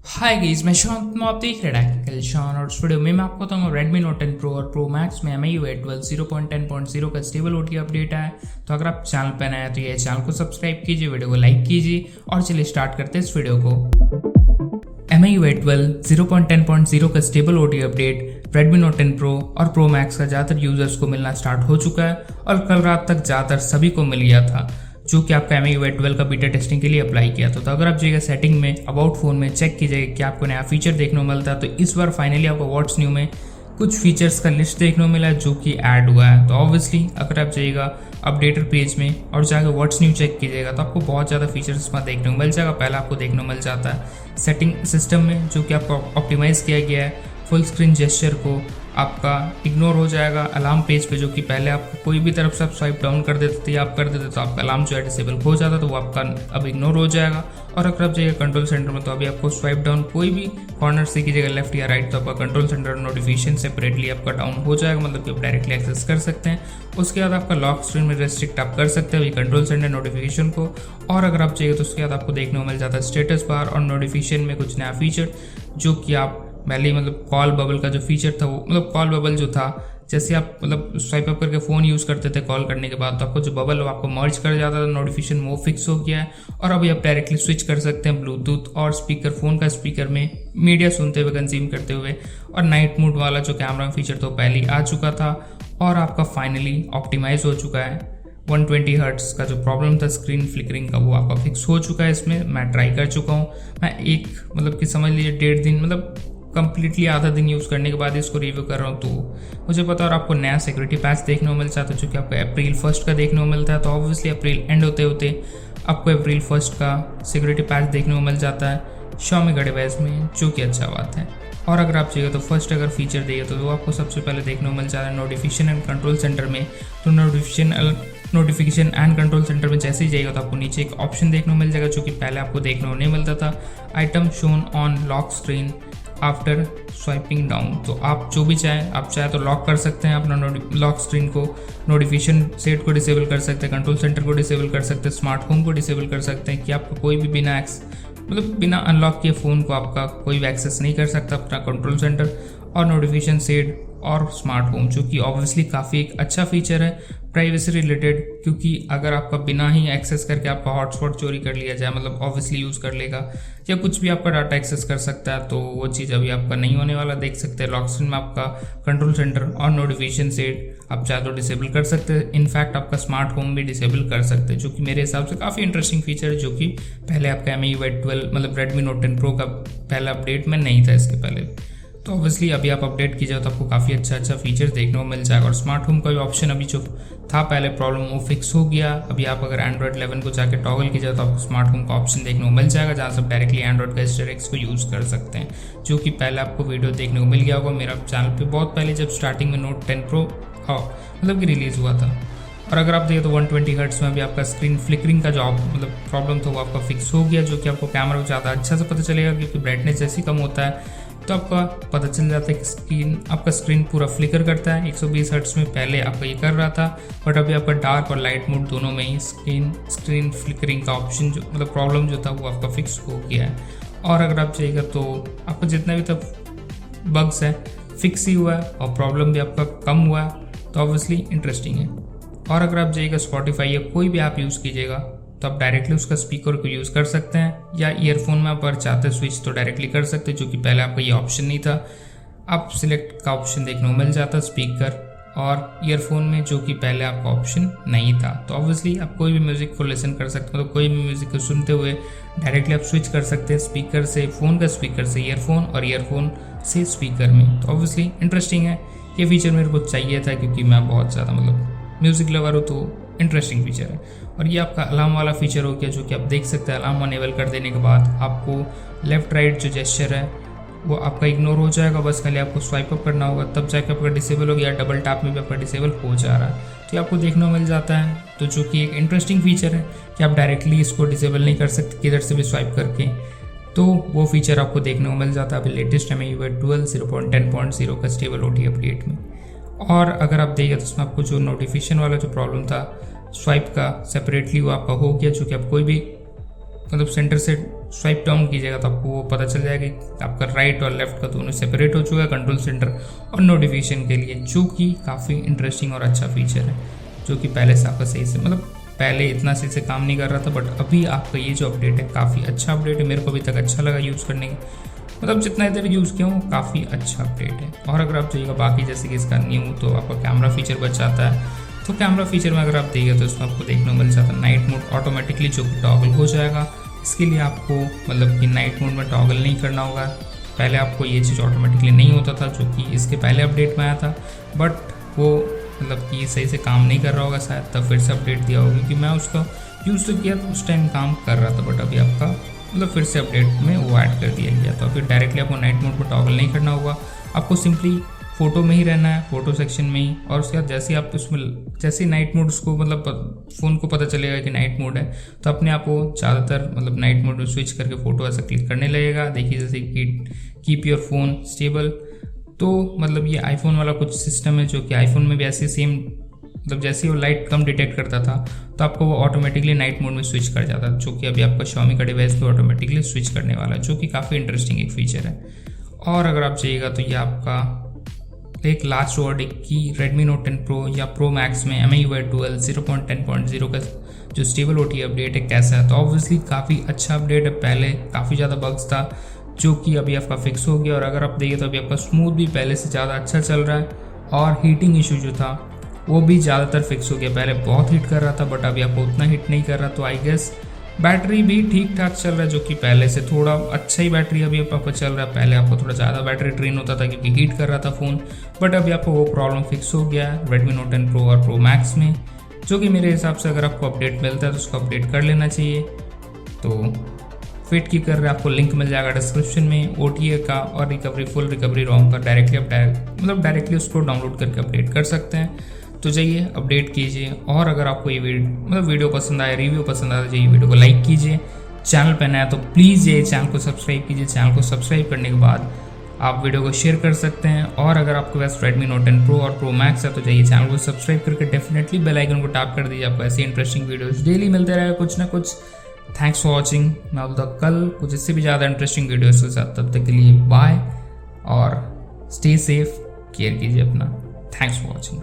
Hi guys, मैं शान। तुम आप देख रहे हैं शान और इस वीडियो में मैं आपको बताऊंगा Redmi Note 10 Pro और Pro Max में MIUI 12.0.10.0 का स्टेबल OT अपडेट आया है। तो अगर आप चैनल पर नए हैं तो ये चैनल को सब्सक्राइब कीजिए, वीडियो को लाइक कीजिए और चलिए स्टार्ट करते हैं इस वीडियो को। MIUI 12.0.10.0 का stable OT update Redmi Note 10 Pro और Pro Max का ज़्यादातर यूजर्स को मिलना स्टार्ट हो चुका है और कल रात तक ज़्यादातर सभी को मिल गया था जो कि आपका MIUI 12 का बीटा टेस्टिंग के लिए अप्लाई किया था। तो अगर आप जाइएगा सेटिंग में अबाउट फोन में चेक कीजिएगा कि आपको नया फीचर देखने को मिलता है। तो इस बार फाइनली आपको व्हाट्स न्यू में कुछ फीचर्स का लिस्ट देखने को मिला है जो कि ऐड हुआ है। तो ऑब्वियसली अगर आप जाइएगा अपडेटर पेज में और जाकर व्हाट्स न्यू चेक कीजिएगा तो आपको बहुत ज़्यादा फीचर्स इसमें देखने को मिल जाएगा। पहला आपको देखने को मिल जाता है सेटिंग सिस्टम में जो कि आपको ऑप्टिमाइज़ किया गया है। फुल स्क्रीन जेस्चर को आपका इग्नोर हो जाएगा अलार्म पेज पे, जो कि पहले आपको कोई भी तरफ से आप स्वाइप डाउन कर देते थे या आप कर देते तो आपका अलार्म जो है डिसेबल हो जाता, तो वो आपका अब इग्नोर हो जाएगा। और अगर आप जाइएगा कंट्रोल सेंटर में तो अभी आपको स्वाइप डाउन कोई भी कॉर्नर से कीजिएगा लेफ्ट या राइट तो आपका कंट्रोल सेंटर नोटिफिकेशन सेपरेटली आपका डाउन हो जाएगा, मतलब कि आप डायरेक्टली एक्सेस कर सकते हैं। उसके बाद आपका लॉक स्क्रीन में रेस्ट्रिक्ट आप कर सकते हैं कंट्रोल सेंटर नोटिफिकेशन को। और अगर आप चाहिए तो उसके बाद आपको देखने को मिल जाता है स्टेटस बार और नोटिफिकेशन में कुछ नया फीचर जो कि आप पहले मतलब कॉल बबल का जो फीचर था वो मतलब कॉल बबल जो था, जैसे आप मतलब स्वाइप अप करके फ़ोन यूज़ करते थे कॉल करने के बाद तो आपको जो बबल वो आपको मर्ज कर जाता था, नोटिफिकेशन वो फिक्स हो गया है। और अभी आप डायरेक्टली स्विच कर सकते हैं ब्लूटूथ और स्पीकर, फ़ोन का स्पीकर में मीडिया सुनते हुए कंज्यूम करते हुए। और नाइट मोड वाला जो कैमरा फीचर तो पहले ही आ चुका था और आपका फाइनली ऑप्टिमाइज हो चुका है। 120 हर्ट्स का जो प्रॉब्लम था स्क्रीन फ्लिकरिंग का वो आपका फिक्स हो चुका है। इसमें मैं ट्राई कर चुका हूँ, मैं एक मतलब कि समझ लीजिए 1.5 दिन मतलब कंप्लीटली आधा दिन यूज़ करने के बाद इसको रिव्यू कर रहा हूँ तो मुझे पता। और आपको नया सिक्योरिटी पैच देखने को मिल जाता है जो कि आपको अप्रैल 1 का देखने को मिलता है। तो ऑब्वियसली अप्रैल एंड होते होते आपको अप्रैल 1 का सिक्योरिटी पैच देखने को मिल जाता है Xiaomi का डिवाइस में, जो कि अच्छा बात है। और अगर आप चाहिए तो फर्स्ट अगर फीचर देगा तो वो आपको सबसे पहले देखने को मिल जाता है नोटिफिकेशन एंड कंट्रोल सेंटर में। तो नोटिफिकेशन एंड कंट्रोल सेंटर में जैसे ही जाएगा तो आपको नीचे एक ऑप्शन देखने को मिल जाएगा जो कि पहले आपको देखने को नहीं मिलता था, item shown on lock screen after swiping down. तो आप जो भी चाहें, आप चाहे तो लॉक कर सकते हैं अपना लॉक स्क्रीन को, नोटिफिकेशन सेट को डिसेबल कर सकते हैं, कंट्रोल सेंटर को डिसेबल कर सकते हैं, स्मार्ट होम को डिसेबल कर सकते हैं कि आपको कोई भी बिना अनलॉक किए फ़ोन को आपका कोई भी एक्सेस नहीं कर सकता अपना कंट्रोल सेंटर और नोटिफिकेशन सेट और स्मार्ट होम, जो कि ऑब्वियसली काफ़ी एक अच्छा फीचर है प्राइवेसी रिलेटेड। क्योंकि अगर आपका बिना ही एक्सेस करके आपका हॉटस्पॉट चोरी कर लिया जाए, मतलब ऑब्वियसली यूज़ कर लेगा या कुछ भी आपका डाटा एक्सेस कर सकता है, तो वो चीज़ अभी आपका नहीं होने वाला। देख सकते हैं लॉक स्क्रीन में आपका कंट्रोल सेंटर और नोटिफिकेशन सेट आप चाहे तो डिसेबल कर सकते हैं। इनफैक्ट आपका स्मार्ट होम भी डिसेबल कर सकते हैं, जो कि मेरे हिसाब से काफ़ी इंटरेस्टिंग फीचर है, जो कि पहले आपका MIUI 12 मतलब Redmi Note 10 Pro का पहला अपडेट में नहीं था इसके पहले। तो ऑब्वियसली अभी आप अपडेट कीजिए तो आपको काफ़ी अच्छा फीचर्स देखने को मिल जाएगा। और स्मार्ट होम का भी ऑप्शन अभी जो था पहले प्रॉब्लम वो फिक्स हो गया। अभी आप अगर Android 11 को जाकर टॉगल कीजिए तो आपको स्मार्ट होम का ऑप्शन देखने को मिल जाएगा जहाँ से आप डायरेक्टली एंड्रॉइड का स्टेरिक्स को यूज़ कर सकते हैं, जो कि पहले आपको वीडियो देखने को मिल गया होगा मेरा चैनल पर बहुत पहले जब स्टार्टिंग में Note 10 Pro मतलब कि रिलीज़ हुआ था। और अगर आप देखें तो 120 हर्ट्स में भी आपका स्क्रीन फ्लिकरिंग का जो मतलब प्रॉब्लम था वो आपका फिक्स हो गया, जो कि आपको कैमरा को ज़्यादा अच्छा से पता चलेगा क्योंकि ब्राइटनेस जैसे कम होता है तो आपका पता चल जाता है कि आपका स्क्रीन पूरा फ्लिकर करता है। 120 हर्ट्स में पहले आपका ये कर रहा था, बट अभी आपका डार्क और लाइट मोड दोनों में ही स्क्रीन फ्लिकरिंग का ऑप्शन जो मतलब प्रॉब्लम जो था वो आपका फिक्स हो गया है। और अगर आप चाहिएगा तो आपका जितना भी तब बग्स है फिक्स ही हुआ है और प्रॉब्लम भी आपका कम हुआ है, तो ऑब्वियसली इंटरेस्टिंग है। और अगर आप जाइएगा Spotify या कोई भी आप यूज़ कीजिएगा तो आप डायरेक्टली उसका स्पीकर को यूज़ कर सकते हैं, या ईयरफोन में आप अगर चाहते हैं स्विच तो डायरेक्टली कर सकते हैं, जो कि पहले आपका ये ऑप्शन नहीं था। आप सिलेक्ट का ऑप्शन देखने को मिल जाता स्पीकर और ईयरफोन में, जो कि पहले आपका ऑप्शन नहीं था। तो ऑब्वियसली आप कोई भी म्यूज़िक को लिसन कर सकते हो, तो कोई भी म्यूज़िक को सुनते हुए डायरेक्टली आप स्विच कर सकते हैं स्पीकर से, फ़ोन का स्पीकर से ईयरफोन और ईयरफोन से स्पीकर में। तो ऑब्वियसली इंटरेस्टिंग है, ये फीचर मेरे को चाहिए था क्योंकि मैं बहुत ज़्यादा मतलब म्यूज़िक लवर हो तो इंटरेस्टिंग फीचर है। और ये आपका अलार्म वाला फीचर हो गया, जो कि आप देख सकते हैं अलार्म अनेबल कर देने के बाद आपको लेफ्ट राइट जो जेस्चर है वो आपका इग्नोर हो जाएगा, बस खाली आपको स्वाइप अप करना होगा तब जाके आपका डिसेबल हो गया। डबल टैप में भी आपका डिसेबल हो जा रहा है तो ये आपको देखने को मिल जाता है, तो जो कि एक इंटरेस्टिंग फीचर है कि आप डायरेक्टली इसको डिसेबल नहीं कर सकते किधर से भी स्वाइप करके, तो वो फीचर आपको देखने को मिल जाता है अभी लेटेस्ट MIUI 12.0.10.0 का स्टेबल OT अपडेट में। और अगर आप देखिए तो उसमें आपको जो नोटिफिकेशन वाला जो प्रॉब्लम था स्वाइप का सेपरेटली वो आपका हो गया, जो कि आप कोई भी मतलब सेंटर से स्वाइप डाउन कीजिएगा तो आपको वो पता चल जाएगा कि आपका राइट और लेफ्ट का दोनों सेपरेट हो चुका है कंट्रोल सेंटर और नोटिफिकेशन के लिए, जो कि काफ़ी इंटरेस्टिंग और अच्छा फीचर है, जो कि पहले से आपका सही से मतलब पहले इतना सही से काम नहीं कर रहा था, बट अभी आपका ये जो अपडेट है काफ़ी अच्छा अपडेट है। मेरे को अभी तक अच्छा लगा यूज़ करने की, मतलब जितना इधर यूज़ किया हूँ काफ़ी अच्छा अपडेट है। और अगर आप चाहिएगा बाकी जैसे कि इसका न्यू तो आपका कैमरा फीचर बच जाता है, तो कैमरा फीचर में अगर आप देखिए तो इसमें आपको देखने को मिल जाता है नाइट मोड ऑटोमेटिकली जो कि टॉगल हो जाएगा। इसके लिए आपको मतलब कि नाइट मोड में टॉगल नहीं करना होगा, पहले आपको ये चीज़ ऑटोमेटिकली नहीं होता था जो कि इसके पहले अपडेट में आया था, बट वो मतलब कि सही से काम नहीं कर रहा होगा शायद, तब फिर से अपडेट दिया होगा, क्योंकि मैं उसका यूज़ तो किया तो उस टाइम काम कर रहा था, बट अभी आपका मतलब फिर से अपडेट में वो ऐड कर दिया गया। तो फिर डायरेक्टली आपको नाइट मोड पर टॉगल नहीं करना होगा, आपको सिंपली फोटो में ही रहना है, फोटो सेक्शन में ही। और उसके बाद जैसे आप उसमें जैसे नाइट मोड उसको मतलब फ़ोन को पता चलेगा कि नाइट मोड है, तो अपने आप वो ज़्यादातर मतलब नाइट मोड में स्विच करके फ़ोटो ऐसा क्लिक करने लगेगा। देखिए जैसे कि कीप योर फोन स्टेबल, तो मतलब ये आईफोन वाला कुछ सिस्टम है जो कि आईफोन में भी ऐसे सेम, मतलब जैसे वो लाइट कम डिटेक्ट करता था तो आपको वो ऑटोमेटिकली नाइट मोड में स्विच कर जाता है, जो कि अभी आपका Xiaomi का डिवाइस पे ऑटोमेटिकली स्विच करने वाला है, जो कि काफ़ी इंटरेस्टिंग एक फीचर है। और अगर आप चाहिएगा तो ये आपका एक लास्ट वर्ड की Redmi Note 10 Pro या Pro Max में MIUI 12.0.10.0 का जो स्टेबल OTA अपडेट है कैसा है, तो ऑब्वियसली काफ़ी अच्छा अपडेट है। पहले काफ़ी ज़्यादा बग्स था जो कि अभी आपका फिक्स हो गया, और अगर आप देखिए तो अभी आपका स्मूथ भी पहले से ज़्यादा अच्छा चल रहा है, और हीटिंग इशू जो था वो भी ज़्यादातर फिक्स हो गया। पहले बहुत हीट कर रहा था बट अभी आपको उतना हीट नहीं कर रहा, तो आई गेस बैटरी भी ठीक ठाक चल रहा है, जो कि पहले से थोड़ा अच्छा ही बैटरी अभी आपको चल रहा है। पहले आपको थोड़ा ज़्यादा बैटरी ड्रेन होता था क्योंकि हीट कर रहा था फ़ोन, बट अभी आपको वो प्रॉब्लम फिक्स हो गया है Redmi Note 10 Pro और Pro Max में, जो कि मेरे हिसाब से अगर आपको अपडेट मिलता है तो उसको अपडेट कर लेना चाहिए। तो फिट की कर रहे आपको लिंक मिल जाएगा डिस्क्रिप्शन में OTA का और रिकवरी फुल रिकवरी रोम का, डायरेक्टली उसको डाउनलोड करके अपडेट कर सकते हैं। तो जाइए अपडेट कीजिए, और अगर आपको ये वीडियो पसंद आए, रिव्यू पसंद आए, तो जाइए वीडियो को लाइक कीजिए। चैनल पर नया तो प्लीज़ ये चैनल को सब्सक्राइब कीजिए। चैनल को सब्सक्राइब करने के बाद आप वीडियो को शेयर कर सकते हैं, और अगर आपके पास Redmi Note 10 Pro और Pro Max है तो जाइए चैनल को सब्सक्राइब करके डेफिनेटली बेल आइकन को टैप कर दीजिए। आपको ऐसी इंटरेस्टिंग वीडियोस डेली मिलते रहेगा कुछ ना कुछ। Thanks for watching. मैं अब तक कल कुछ इससे भी ज़्यादा इंटरेस्टिंग वीडियोस के साथ, तब तक के लिए बाय और स्टे सेफ, केयर कीजिए अपना। Thanks for watching.